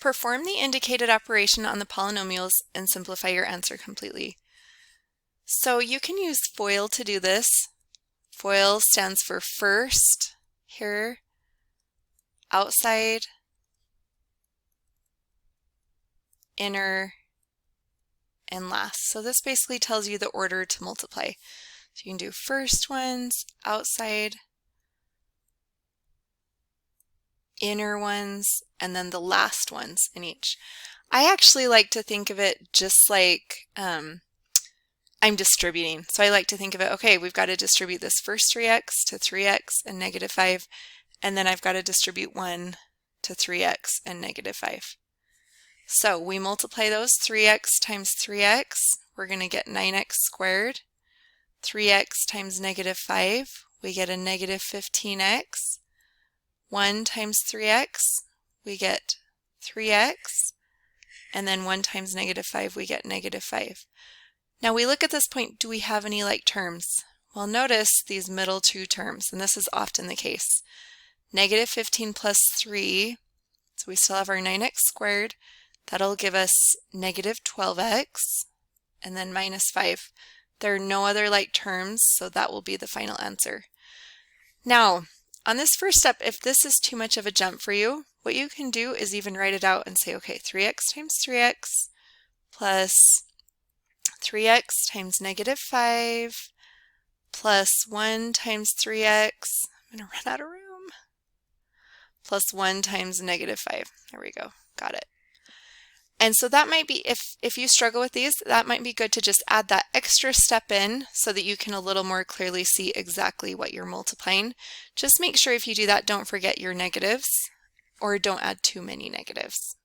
Perform the indicated operation on the polynomials and simplify your answer completely. So you can use FOIL to do this. FOIL stands for first, here, outside, inner, and last. So this basically tells you the order to multiply. So you can do first ones, outside, inner ones, and then the last ones in each. I actually like to think of it just like I'm distributing. So I like to think of it, okay, we've got to distribute this first 3x to 3x and negative 5, and then I've got to distribute 1 to 3x and negative 5. So we multiply those 3x times 3x, we're going to get 9x squared. 3x times negative 5, we get a negative 15x. 1 times 3x, we get 3x. And then 1 times negative 5, we get negative 5. Now we look at this point, do we have any like terms? Well, notice these middle two terms, and this is often the case. Negative 15 plus 3, so we still have our 9x squared. That'll give us negative 12x, and then minus 5. There are no other like terms, so that will be the final answer. Now, on this first step, if this is too much of a jump for you, what you can do is even write it out and say, okay, 3x times 3x plus 3x times negative 5 plus 1 times 3x, I'm going to run out of room, plus 1 times negative 5. There we go. Got it. And so that might be, if you struggle with these, that might be good to just add that extra step in so that you can a little more clearly see exactly what you're multiplying. Just make sure if you do that, don't forget your negatives or don't add too many negatives.